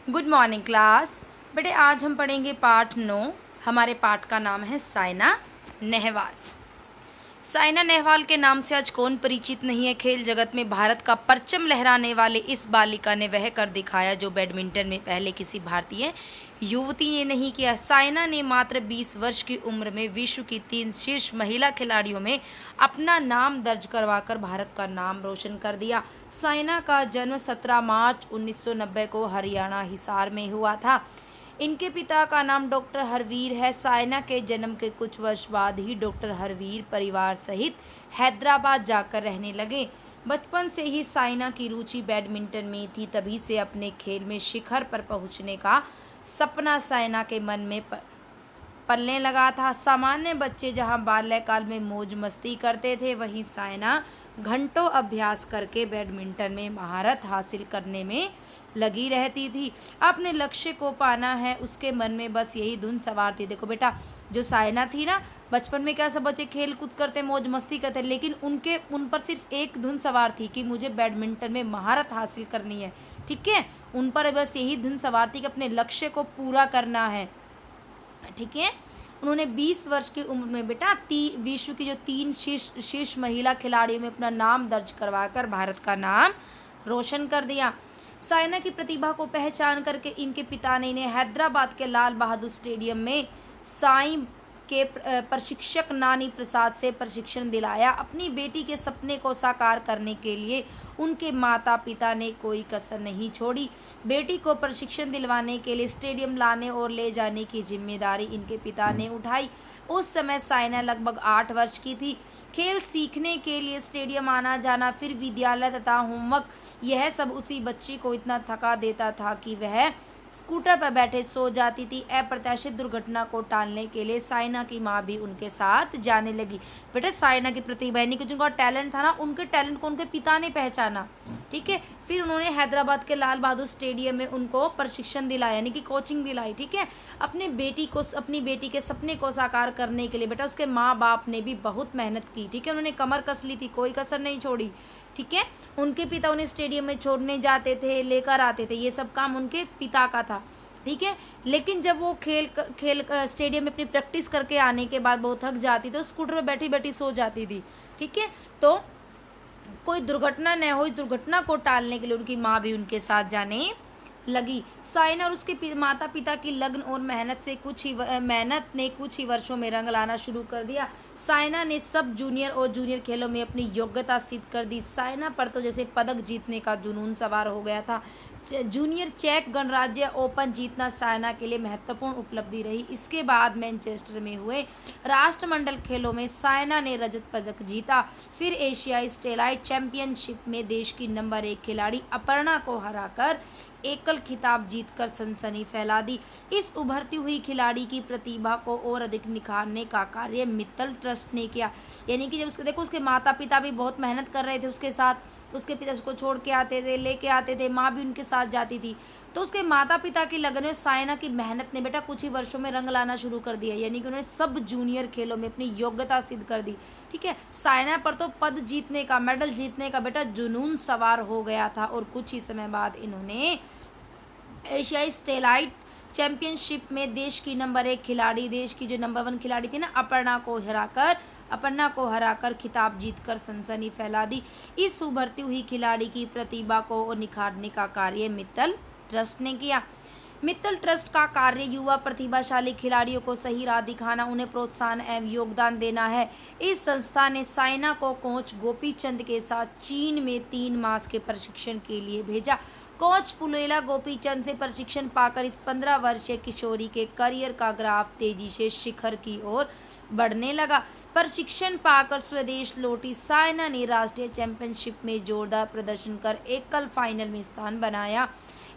Good morning class. बेटे आज हम पढ़ेंगे पाठ 9। हमारे पाठ का नाम है साइना नेहवाल। साइना नेहवाल के नाम से आज कौन परिचित नहीं है। खेल जगत में भारत का परचम लहराने वाले इस बालिका ने वह कर दिखाया जो बैडमिंटन में पहले किसी भारतीय युवती ने नहीं किया। साइना ने मात्र 20 वर्ष की उम्र में विश्व की 3 शीर्ष महिला खिलाड़ियों में अपना नाम दर्ज करवाकर भारत का नाम रोशन कर दिया। साइना का जन्म 17 मार्च 1990 को हरियाणा हिसार में हुआ था। इनके पिता का नाम डॉक्टर हरवीर है। साइना के जन्म के कुछ वर्ष बाद ही डॉक्टर हरवीर परिवार सहित हैदराबाद जाकर रहने लगे। बचपन से ही साइना की रुचि बैडमिंटन में थी, तभी से अपने खेल में शिखर पर पहुंचने का सपना साइना के मन में पलने लगा था। सामान्य बच्चे जहां बाल्यकाल में मौज मस्ती करते थे, वहीं साइना घंटों अभ्यास करके बैडमिंटन में महारत हासिल करने में लगी रहती थी। अपने लक्ष्य को पाना है, उसके मन में बस यही धुन सवार थी। देखो बेटा, जो साइना थी ना, बचपन में क्या सब बच्चे खेल कूद करते, मौज मस्ती करते, लेकिन उन पर सिर्फ एक धुन सवार थी कि मुझे बैडमिंटन में महारत हासिल करनी है। ठीक है, उन पर बस यही धुन सवार थी कि अपने लक्ष्य को पूरा करना है। ठीक है, उन्होंने 20 वर्ष की उम्र में बेटा विश्व की जो 3 शीर्ष महिला खिलाड़ियों में अपना नाम दर्ज करवाकर भारत का नाम रोशन कर दिया। साइना की प्रतिभा को पहचान करके इनके पिता ने इन्हें हैदराबाद के लाल बहादुर स्टेडियम में साईं के प्रशिक्षक नानी प्रसाद से प्रशिक्षण दिलाया। अपनी बेटी के सपने को साकार करने के लिए उनके माता पिता ने कोई कसर नहीं छोड़ी। बेटी को प्रशिक्षण दिलवाने के लिए स्टेडियम लाने और ले जाने की जिम्मेदारी इनके पिता ने उठाई। उस समय साइना लगभग 8 वर्ष की थी। खेल सीखने के लिए स्टेडियम आना जाना, फिर विद्यालय तथा होमवर्क, यह सब उसी बच्ची को इतना थका देता था कि वह स्कूटर पर बैठे सो जाती थी। अप्रत्याशित दुर्घटना को टालने के लिए साइना की माँ भी उनके साथ जाने लगी। बेटा, साइना की प्रतिभा यानी कि जिनका टैलेंट था ना, उनके टैलेंट को उनके पिता ने पहचाना। ठीक है, फिर उन्होंने हैदराबाद के लाल बहादुर स्टेडियम में उनको प्रशिक्षण दिलाया, यानी कि कोचिंग दिलाई। ठीक है, अपनी बेटी के सपने को साकार करने के लिए बेटा उसके माँ बाप ने भी बहुत मेहनत की। ठीक है, उन्होंने कमर कस ली थी, कोई कसर नहीं छोड़ी। ठीक है, उनके पिता उन्हें स्टेडियम में छोड़ने जाते थे, लेकर आते थे, ये सब काम उनके पिता का था। ठीक है, लेकिन जब वो खेल स्टेडियम में अपनी प्रैक्टिस करके आने के बाद बहुत थक जाती तो स्कूटर पर बैठी बैठी सो जाती थी। ठीक है, तो कोई दुर्घटना न हो, दुर्घटना को टालने के लिए उनकी माँ भी उनके साथ जाने लगी। साइना और उसके माता पिता की लगन और मेहनत ने कुछ ही वर्षों में रंग लाना शुरू कर दिया। साइना ने सब जूनियर और जूनियर खेलों में अपनी योग्यता सिद्ध कर दी। साइना पर तो जैसे पदक जीतने का जुनून सवार हो गया था। जूनियर चेक गणराज्य ओपन जीतना साइना के लिए महत्वपूर्ण उपलब्धि रही। इसके बाद मैनचेस्टर में हुए राष्ट्रमंडल खेलों में साइना ने रजत पदक जीता। फिर एशियाई स्टेलाइट चैंपियनशिप में देश की नंबर 1 खिलाड़ी अपर्णा को हराकर एकल खिताब जीतकर सनसनी फैला दी। इस उभरती हुई खिलाड़ी की प्रतिभा को और अधिक निखारने का कार्य मित्तल ट्रस्ट ने किया। यानी कि जब उसके माता पिता भी बहुत मेहनत कर रहे थे उसके साथ, उसके पिता उसको छोड़ के आते थे, लेके आते थे, माँ भी उनके साथ जाती थी, तो उसके माता पिता की लगन और साइना की मेहनत ने बेटा कुछ ही वर्षों में रंग लाना शुरू कर दिया। यानी कि उन्होंने सब जूनियर खेलों में अपनी योग्यता सिद्ध कर दी। ठीक है, साइना पर तो पद जीतने का, मेडल जीतने का बेटा जुनून सवार हो गया था और कुछ ही समय बाद इन्होंने एशियाई स्टेलाइट चैंपियनशिप में देश की नंबर 1 खिलाड़ी, देश की जो नंबर 1 खिलाड़ी थी ना, अपर्णा को हराकर खिताब जीतकर सनसनी फैला दी। इस उभरती हुई खिलाड़ी की प्रतिभा को निखारने का कार्य मित्तल ट्रस्ट ने किया। मित्तल ट्रस्ट का कार्य युवा प्रतिभाशाली खिलाड़ियों को सही राह दिखाना, उन्हें प्रोत्साहन एवं योगदान देना है। इस संस्था ने साइना को कोच गोपी चंद के साथ चीन में 3 मास के प्रशिक्षण के लिए भेजा। कोच पुलेला गोपी चंद से प्रशिक्षण पाकर इस 15 वर्षीय किशोरी के करियर का ग्राफ तेजी से शिखर की ओर बढ़ने लगा। प्रशिक्षण पाकर स्वदेश लौटी साइना ने राष्ट्रीय चैंपियनशिप में जोरदार प्रदर्शन कर एकल फाइनल में स्थान बनाया।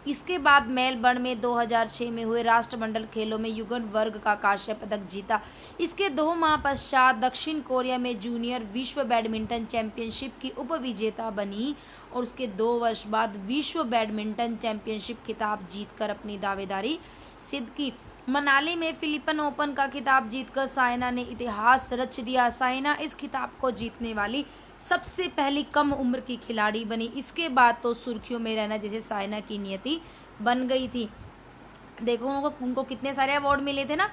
इसके बाद मेलबर्न में 2006 में हुए राष्ट्रमंडल खेलों में युगल वर्ग का कांस्य पदक जीता। इसके 2 माह पश्चात दक्षिण कोरिया में जूनियर विश्व बैडमिंटन चैंपियनशिप की उपविजेता बनी और उसके 2 वर्ष बाद विश्व बैडमिंटन चैंपियनशिप खिताब जीतकर अपनी दावेदारी सिद्ध की। मनाली में फिलिपन ओपन का खिताब जीतकर साइना ने इतिहास रच दिया। साइना इस खिताब को जीतने वाली सबसे पहली कम उम्र की खिलाड़ी बनी। इसके बाद तो सुर्खियों में रहना जैसे साइना की नियति बन गई थी। देखो उनको कितने सारे अवार्ड मिले थे ना।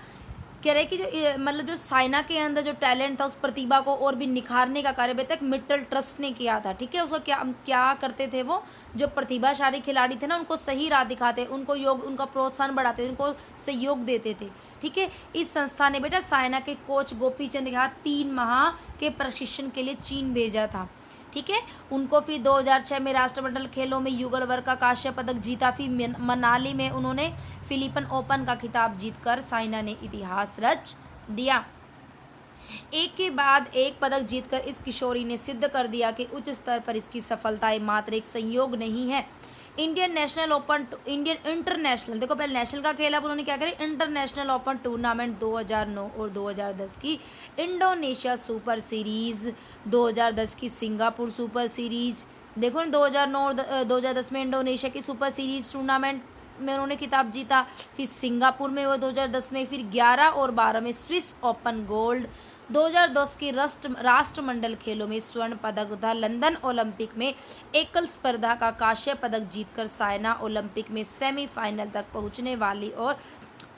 कह रहे कि जो मतलब जो साइना के अंदर जो टैलेंट था, उस प्रतिभा को और भी निखारने का कार्य तक मित्तल ट्रस्ट ने किया था। ठीक है, उसका क्या क्या करते थे वो, जो प्रतिभाशाली खिलाड़ी थे ना उनको सही राह दिखाते, उनका प्रोत्साहन बढ़ाते, उनको सहयोग देते थे। ठीक है, इस संस्था ने बेटा साइना के कोच गोपी चंद के साथ 3 माह के प्रशिक्षण के लिए चीन भेजा था। ठीक है, उनको फिर 2006 में राष्ट्रमंडल खेलों में युगल वर्ग का कांस्य पदक जीता। फिर मनाली में उन्होंने फिलिपन ओपन का खिताब जीतकर साइना ने इतिहास रच दिया। एक के बाद एक पदक जीतकर इस किशोरी ने सिद्ध कर दिया कि उच्च स्तर पर इसकी सफलताएं मात्र एक संयोग नहीं है। इंडियन इंटरनेशनल, देखो पहले नेशनल का खेल, अब उन्होंने क्या करें, इंटरनेशनल ओपन टूर्नामेंट 2009 और 2010 की इंडोनेशिया सुपर सीरीज, 2010 की सिंगापुर सुपर सीरीज। देखो 2009 और 2010 में इंडोनेशिया की सुपर सीरीज टूर्नामेंट में उन्होंने खिताब जीता। फिर सिंगापुर में वो 2010 में, फिर 11 और 12 में स्विस ओपन गोल्ड, 2010 के राष्ट्रमंडल खेलों में स्वर्ण पदक तथा लंदन ओलंपिक में एकल स्पर्धा का कांस्य पदक जीतकर साइना ओलंपिक में सेमीफाइनल तक पहुंचने वाली और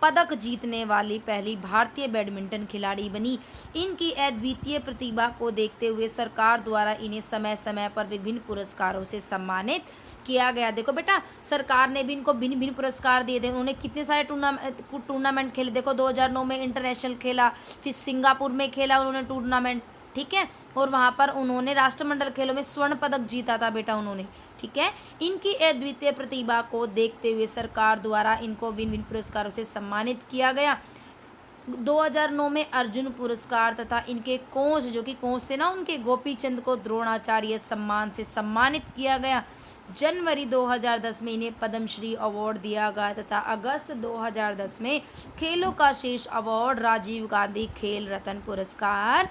पदक जीतने वाली पहली भारतीय बैडमिंटन खिलाड़ी बनी। इनकी अद्वितीय प्रतिभा को देखते हुए सरकार द्वारा इन्हें समय समय पर विभिन्न पुरस्कारों से सम्मानित किया गया। देखो बेटा, सरकार ने भी इनको भिन्न भिन्न पुरस्कार दिए थे। उन्होंने कितने सारे टूर्नामेंट खेले, देखो 2009 में इंटरनेशनल खेला, फिर सिंगापुर में खेला उन्होंने टूर्नामेंट। ठीक है, और वहाँ पर उन्होंने राष्ट्रमंडल खेलों में स्वर्ण पदक जीता था बेटा उन्होंने। ठीक है, इनकी अद्वितीय प्रतिभा को देखते हुए सरकार द्वारा इनको विभिन्न विभिन्न पुरस्कारों से सम्मानित किया गया। 2009 में अर्जुन पुरस्कार तथा इनके कोच, जो कि कोच थे ना उनके, गोपी चंद को द्रोणाचार्य सम्मान से सम्मानित किया गया। जनवरी 2010 में इन्हें पद्मश्री अवार्ड दिया गया तथा अगस्त 2010 में खेलों का शीर्ष अवार्ड राजीव गांधी खेल रत्न पुरस्कार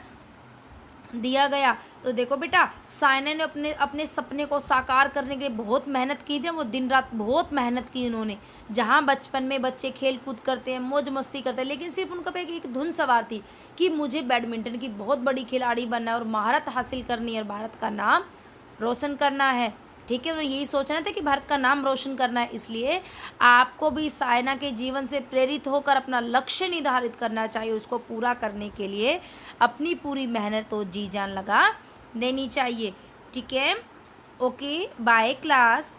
दिया गया। तो देखो बेटा, साइना ने अपने सपने को साकार करने के लिए बहुत मेहनत की थी। वो दिन रात बहुत मेहनत की उन्होंने। जहाँ बचपन में बच्चे खेल कूद करते हैं, मौज मस्ती करते हैं, लेकिन सिर्फ उनका पे एक धुन सवार थी कि मुझे बैडमिंटन की बहुत बड़ी खिलाड़ी बनना है और महारत हासिल करनी है और भारत का नाम रोशन करना है। ठीक है, उन्हें यही सोचना था कि भारत का नाम रोशन करना है। इसलिए आपको भी साइना के जीवन से प्रेरित होकर अपना लक्ष्य निर्धारित करना चाहिए। उसको पूरा करने के लिए अपनी पूरी मेहनत और जी जान लगा देनी चाहिए। ठीक है, ओके, बाय क्लास।